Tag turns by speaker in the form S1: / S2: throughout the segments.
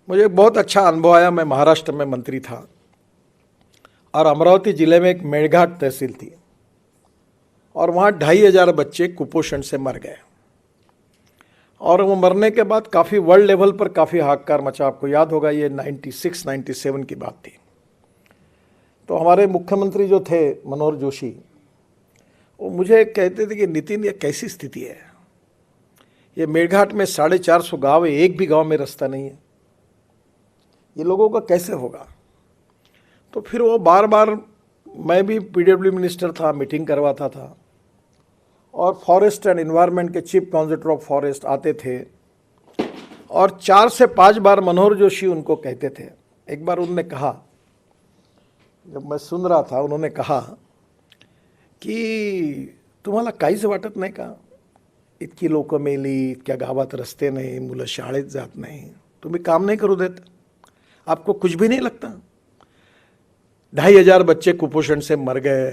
S1: मुझे एक बहुत अच्छा अनुभव आया। मैं महाराष्ट्र में मंत्री था और अमरावती जिले में एक मेड़घाट तहसील थी और वहाँ 2500 बच्चे कुपोषण से मर गए। और वो मरने के बाद काफ़ी वर्ल्ड लेवल पर काफ़ी हाहाकार मचा। आपको याद होगा, ये 96-97 की बात थी। तो हमारे मुख्यमंत्री जो थे मनोहर जोशी, वो मुझे कहते थे कि नितिन, ये कैसी स्थिति है, ये मेड़घाट में 450 गाँव है, एक भी गांव में रास्ता नहीं है, ये लोगों का कैसे होगा। तो फिर वो बार बार, मैं भी पीडब्ल्यू मिनिस्टर था, मीटिंग करवाता था और फॉरेस्ट एंड एनवायरनमेंट के चीफ काउंसिलर ऑफ फॉरेस्ट आते थे और 4 से 5 बार मनोहर जोशी उनको कहते थे। एक बार उन्होंने कहा, जब मैं सुन रहा था, उन्होंने कहा की तुम्हाला काहीच वाटत नाही का, इतकी लोकं मेली, इतक्या गावात रस्ते नाही, मुलं शाळेत जात नाही, तुम्ही काम नहीं करू देत, आपको कुछ भी नहीं लगता। 2500 बच्चे कुपोषण से मर गए,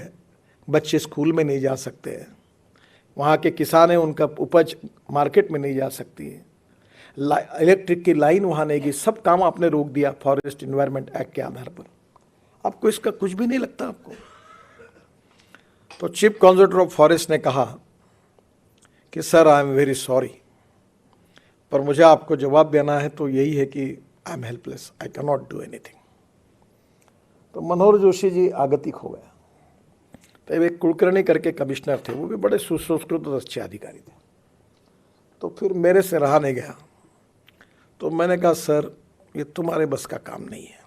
S1: बच्चे स्कूल में नहीं जा सकते, वहाँ के किसान हैं, उनका उपज मार्केट में नहीं जा सकती है, इलेक्ट्रिक की लाइन वहाँ नहीं गई, सब काम आपने रोक दिया फॉरेस्ट एनवायरनमेंट एक्ट के आधार पर, आपको इसका कुछ भी नहीं लगता आपको। तो चीफ काउंसिलर ऑफ फॉरेस्ट ने कहा कि sir, I am very sorry, पर मुझे आपको जवाब देना है तो यही है कि I am helpless, I can not do anything. तो मनोहर जोशी जी आगतिक हो गया। तो एक कुलकर्णी करके कमिश्नर थे, वो भी बड़े सुसंस्कृत और अच्छे अधिकारी थे। तो फिर मेरे से रहा नहीं गया, तो मैंने कहा सर, ये तुम्हारे बस का काम नहीं है,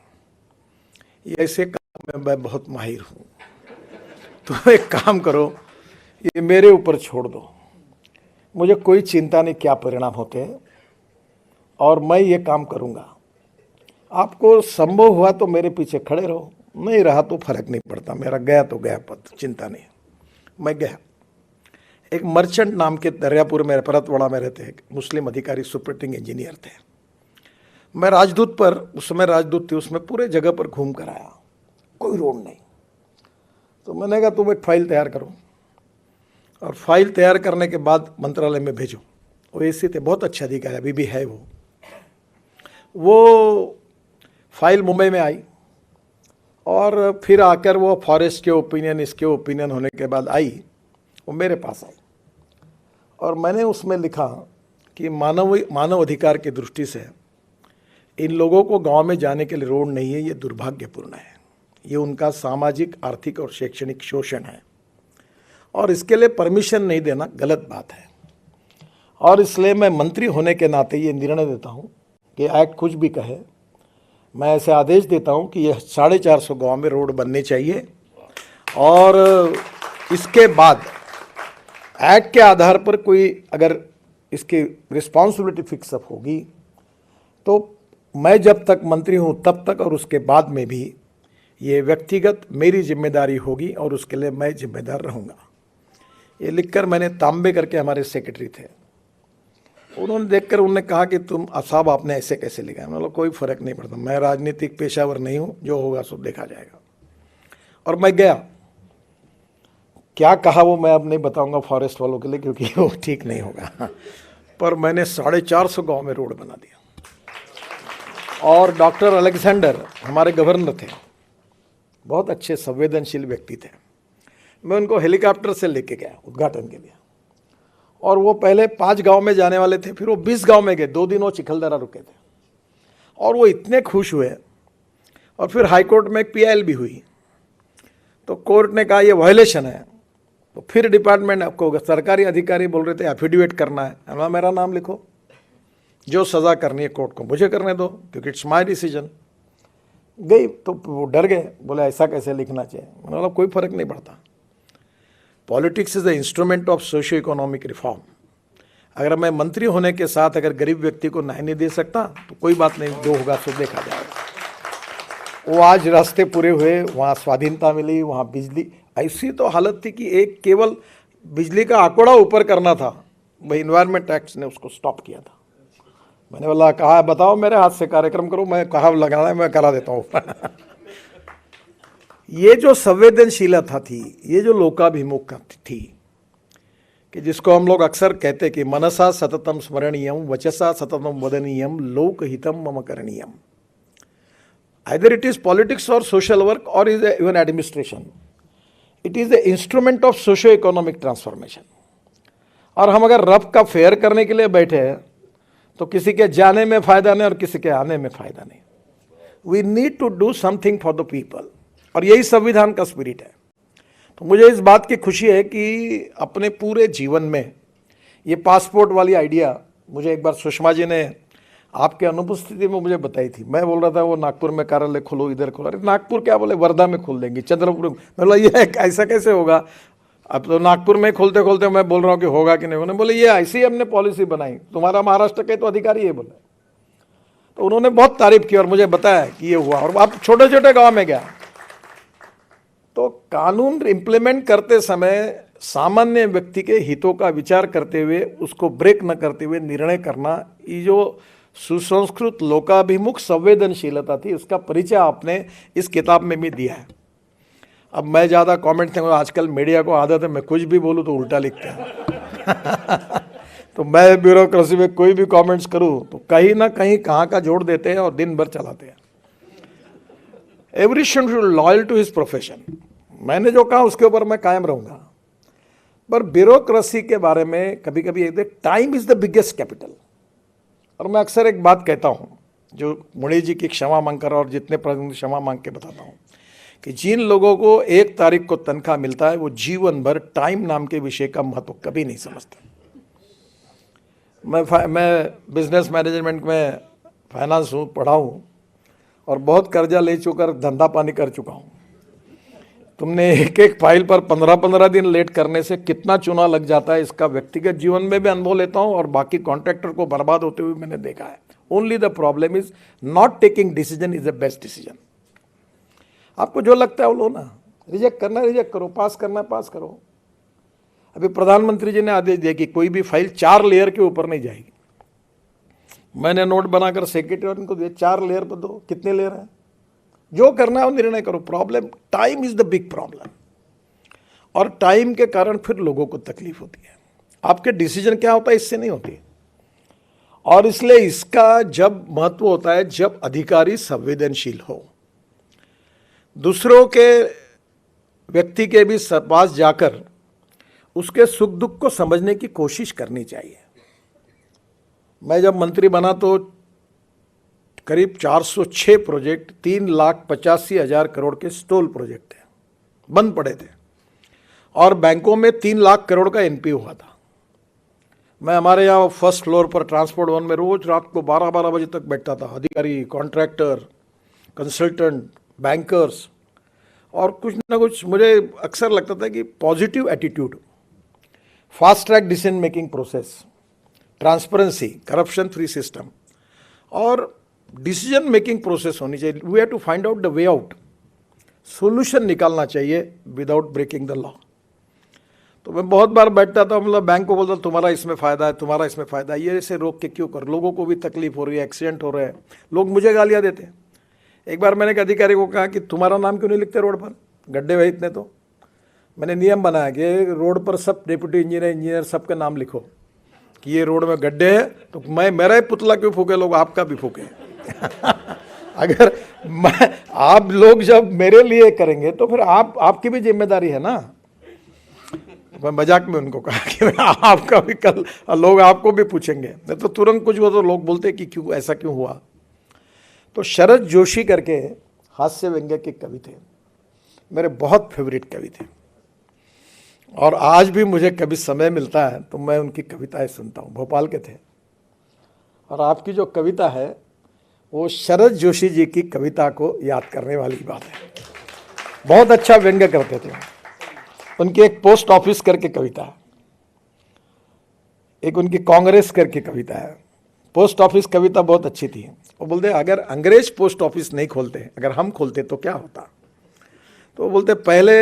S1: ये ऐसे काम में मैं बहुत माहिर हूँ, तो एक काम करो, ये मेरे ऊपर छोड़ दो, मुझे कोई चिंता नहीं क्या परिणाम होते हैं, और मैं ये काम करूँगा। आपको संभव हुआ तो मेरे पीछे खड़े रहो, नहीं रहा तो फर्क नहीं पड़ता, मेरा गया तो गया पद, चिंता नहीं। मैं गया। एक मर्चेंट नाम के दरियापुर में, परतवाड़ा में रहते, एक मुस्लिम अधिकारी सुपरिटेंडिंग इंजीनियर थे। मैं राजदूत पर, उस समय राजदूत थी, उसमें पूरे जगह पर घूम कर आया, कोई रोड नहीं। तो मैंने कहा तुम एक फाइल तैयार करो, और फाइल तैयार करने के बाद मंत्रालय में भेजो। वो ऐसे थे, बहुत अच्छे अधिकारी, अभी भी है वो फाइल मुंबई में आई और फिर आकर वो फॉरेस्ट के ओपिनियन, इसके ओपिनियन होने के बाद आई, वो मेरे पास आई और मैंने उसमें लिखा कि मानव अधिकार की दृष्टि से इन लोगों को गांव में जाने के लिए रोड नहीं है, ये दुर्भाग्यपूर्ण है, ये उनका सामाजिक, आर्थिक और शैक्षणिक शोषण है और इसके लिए परमिशन नहीं देना गलत बात है। और इसलिए मैं मंत्री होने के नाते ये निर्णय देता हूँ कि एक्ट कुछ भी कहे, मैं ऐसे आदेश देता हूं कि यह 450 गांव में रोड बनने चाहिए और इसके बाद एक्ट के आधार पर कोई अगर इसकी रिस्पॉन्सिबिलिटी फिक्सअप होगी तो मैं जब तक मंत्री हूं तब तक और उसके बाद में भी ये व्यक्तिगत मेरी जिम्मेदारी होगी और उसके लिए मैं जिम्मेदार रहूँगा। ये लिखकर मैंने तांबे करके, हमारे सेक्रेटरी थे, उन्होंने देखकर उन्होंने कहा कि तुम साहब आपने ऐसे कैसे लिखा है। मतलब कोई फर्क नहीं पड़ता, मैं राजनीतिक पेशावर नहीं हूँ, जो होगा सो देखा जाएगा। और मैं गया, क्या कहा वो मैं अब नहीं बताऊंगा फॉरेस्ट वालों के लिए, क्योंकि वो ठीक नहीं होगा, पर मैंने 450 गांव में रोड बना दिया। और डॉक्टर अलेक्जेंडर हमारे गवर्नर थे, बहुत अच्छे संवेदनशील व्यक्ति थे, मैं उनको हेलीकॉप्टर से लेके गया उद्घाटन के लिए और वो पहले 5 गांव में जाने वाले थे, फिर वो 20 गांव में गए, 2 दिन वो चिखलदरा रुके थे और वो इतने खुश हुए। और फिर हाईकोर्ट में एक PIL भी हुई, तो कोर्ट ने कहा ये वायलेशन है, तो फिर डिपार्टमेंट आपको, सरकारी अधिकारी बोल रहे थे एफिडेविट करना है, मेरा नाम लिखो, जो सज़ा करनी है कोर्ट को मुझे करने दो, क्योंकि इट्स माई डिसीजन। गई तो वो डर गए, बोले ऐसा कैसे लिखना चाहिए। मतलब कोई फर्क नहीं पड़ता, politics is the instrument of socio economic reform. अगर मैं मंत्री होने के साथ अगर गरीब व्यक्ति को न्याय नहीं दे सकता तो कोई बात नहीं, जो होगा सो देखा जाएगा। वो आज रास्ते पूरे हुए, वहाँ स्वाधीनता मिली, वहाँ बिजली, ऐसी तो हालत थी कि एक केवल बिजली का आंकड़ा ऊपर करना था, वही इन्वायरमेंट एक्ट ने उसको स्टॉप किया था। मैंने बोला, कहा बताओ मेरे हाथ से कार्यक्रम करो, मैं कहा लगाना है मैं करा देता हूँ। ये जो संवेदनशीलता थी, ये जो लोकाभिमुख थी कि जिसको हम लोग अक्सर कहते कि मनसा सततम स्मरणीयम वचसा सततम वदनीयम लोकहितम मम करणीयम। Either it is politics or social work or is even administration. It is the instrument of socio-economic transformation. और हम अगर रब का फेयर करने के लिए बैठे हैं तो किसी के जाने में फायदा नहीं और किसी के आने में फायदा नहीं। We need to do something for the people. और यही संविधान का स्पिरिट है। तो मुझे इस बात की खुशी है कि अपने पूरे जीवन में ये पासपोर्ट वाली आइडिया मुझे एक बार सुषमा जी ने आपके अनुपस्थिति में मुझे बताई थी। मैं बोल रहा था वो नागपुर में कार्यालय खोलो, इधर खोलो। अरे नागपुर क्या, बोले वर्धा में खोल देंगे, चंद्रपुर में। मैं बोला ये ऐसा कैसे होगा? अब तो नागपुर में खोलते खोलते मैं बोल रहा हूँ कि होगा कि नहीं। उन्होंने बोले ये ऐसी हमने पॉलिसी बनाई, तुम्हारा महाराष्ट्र के तो अधिकारी है बोले। तो उन्होंने बहुत तारीफ की और मुझे बताया कि ये हुआ। और अब छोटे छोटे गाँव में गया तो कानून इम्प्लीमेंट करते समय सामान्य व्यक्ति के हितों का विचार करते हुए उसको ब्रेक न करते हुए निर्णय करना, ये जो सुसंस्कृत लोकाभिमुख संवेदनशीलता थी, उसका परिचय आपने इस किताब में भी दिया है। अब मैं ज़्यादा कमेंट थे, आजकल मीडिया को आदत है मैं कुछ भी बोलूँ तो उल्टा लिखते हैं तो मैं ब्यूरोक्रेसी में कोई भी कमेंट्स करूँ तो कहीं ना कहीं कहाँ का जोड़ देते हैं और दिन भर चलाते हैं। Every should loyal to his profession. मैंने जो कहा उसके ऊपर मैं कायम रहूँगा। पर ब्यूरोक्रेसी के बारे में कभी कभी एक time is the biggest capital. और मैं अक्सर एक बात कहता हूँ जो मुनि जी की क्षमा मांगकर और जितने प्रतिनिधि क्षमा मांग के बताता हूँ कि जिन लोगों को 1 तारीख को तनख्वाह मिलता है वो जीवन भर टाइम नाम के विषय का महत्व कभी नहीं समझते। मैं बिजनेस मैनेजमेंट में फाइनेंस हूँ, पढ़ा हूँ और बहुत कर्जा ले चुकर धंधा पानी कर चुका हूँ। तुमने एक एक फाइल पर 15-15 दिन लेट करने से कितना चूना लग जाता है, इसका व्यक्तिगत जीवन में भी अनुभव लेता हूँ और बाकी कॉन्ट्रैक्टर को बर्बाद होते हुए मैंने देखा है। Only the problem is not taking decision is the best decision. आपको जो लगता है वो लो ना, रिजेक्ट करना रिजेक्ट करो, पास करना पास करो। अभी प्रधानमंत्री जी ने आदेश दिया कि कोई भी फाइल 4 लेयर के ऊपर नहीं जाएगी। मैंने नोट बनाकर सेक्रेटरी को दिया, 4 लेयर पर दो, कितने लेयर हैं, जो करना है वो निर्णय करो। Problem time is the big problem. और टाइम के कारण फिर लोगों को तकलीफ होती है। आपके डिसीजन क्या होता है इससे नहीं होती। और इसलिए इसका जब महत्व होता है जब अधिकारी संवेदनशील हो, दूसरों के व्यक्ति के भी पास जाकर उसके सुख दुख को समझने की कोशिश करनी चाहिए। मैं जब मंत्री बना तो करीब 406 प्रोजेक्ट 3,85,000 करोड़ के स्टॉल प्रोजेक्ट थे, बंद पड़े थे। और बैंकों में 3 लाख करोड़ का एनपी हुआ था। मैं हमारे यहाँ फर्स्ट फ्लोर पर ट्रांसपोर्ट वन में रोज रात को 12-12 बजे तक बैठता था। अधिकारी, कॉन्ट्रैक्टर, कंसल्टेंट, बैंकर्स, और कुछ ना कुछ मुझे अक्सर लगता था कि positive attitude, fast track decision making process, transparency, corruption free system और डिसीजन मेकिंग प्रोसेस होनी चाहिए। We have to find out the way out, solution निकालना चाहिए विदाउट ब्रेकिंग द लॉ। तो मैं बहुत बार बैठता था, मतलब बैंक को बोलता तुम्हारा इसमें फ़ायदा है, तुम्हारा इसमें फ़ायदा है, ये ऐसे रोक के क्यों कर, लोगों को भी तकलीफ हो रही है, एक्सीडेंट हो रहे हैं, लोग मुझे गालियाँ देते हैं। एक बार मैंने एक अधिकारी को कहा कि तुम्हारा नाम क्यों नहीं लिखते रोड पर, गड्ढे भाई इतने। तो मैंने नियम बनाया कि रोड पर सब डिप्टी इंजीनियर सबका नाम लिखो कि ये रोड में गड्ढे हैं, तो मैं मेरा ही पुतला क्यों फूके, लोग आपका भी फूके अगर आप लोग जब मेरे लिए करेंगे तो फिर आपकी भी जिम्मेदारी है ना। मैं मजाक में उनको कहा कि आपका भी कल लोग आपको भी पूछेंगे, नहीं तो तुरंत कुछ हुआ तो लोग बोलते कि क्यों ऐसा क्यों हुआ। तो शरद जोशी करके हास्य व्यंग्य के कवि थे, मेरे बहुत फेवरेट कवि थे और आज भी मुझे कभी समय मिलता है तो मैं उनकी कविताएं सुनता हूँ। भोपाल के थे। और आपकी जो कविता है वो शरद जोशी जी की कविता को याद करने वाली बात है। बहुत अच्छा व्यंग्य करते थे। उनकी एक पोस्ट ऑफिस करके कविता है, एक उनकी कांग्रेस करके कविता है। पोस्ट ऑफिस कविता बहुत अच्छी थी। वो बोलते अगर अंग्रेज पोस्ट ऑफिस नहीं खोलते, अगर हम खोलते तो क्या होता। तो वो बोलते पहले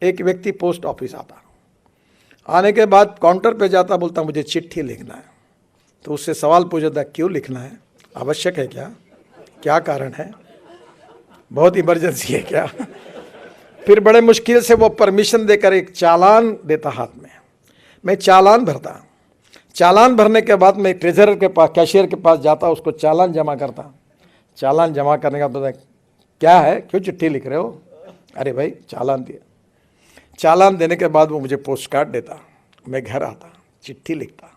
S1: एक व्यक्ति पोस्ट ऑफिस आता, आने के बाद काउंटर पे जाता, बोलता मुझे चिट्ठी लिखना है। तो उससे सवाल पूछता क्यों लिखना है, आवश्यक है क्या, क्या कारण है, बहुत इमरजेंसी है क्या। फिर बड़े मुश्किल से वो परमिशन देकर एक चालान देता हाथ में, मैं चालान भरता। चालान भरने के बाद मैं ट्रेजरर के पास, कैशियर के पास जाता, उसको चालान जमा करता। चालान जमा करने का बाद क्या है, क्यों चिट्ठी लिख रहे हो? अरे भाई चालान दिया। चालान देने के बाद वो मुझे पोस्ट कार्ड देता, मैं घर आता, चिट्ठी लिखता।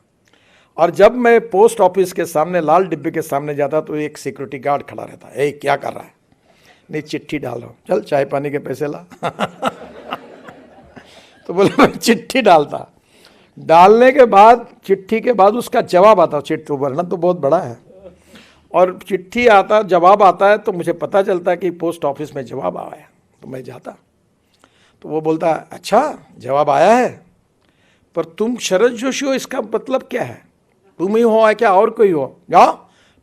S1: और जब मैं पोस्ट ऑफिस के सामने लाल डिब्बे के सामने जाता तो एक सिक्योरिटी गार्ड खड़ा रहता, ए क्या कर रहा है? नहीं चिट्ठी डाल रहा हूँ। चल चाय पानी के पैसे ला। तो बोले मैं चिट्ठी डालता। डालने के बाद, चिट्ठी के बाद उसका जवाब आता। चिट्ठी वर्णन तो बहुत बड़ा है, और चिट्ठी आता, जवाब आता है, तो मुझे पता चलता है कि पोस्ट ऑफिस में जवाब आया। तो मैं जाता, तो वो बोलता अच्छा जवाब आया है, पर तुम शरद जोशी हो, इसका मतलब क्या है? तुम ही हो क्या और कोई हो? जाओ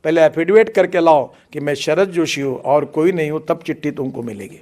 S1: पहले एफिडेविट करके लाओ कि मैं शरद जोशी हूँ और कोई नहीं हूँ, तब चिट्ठी तुमको मिलेगी।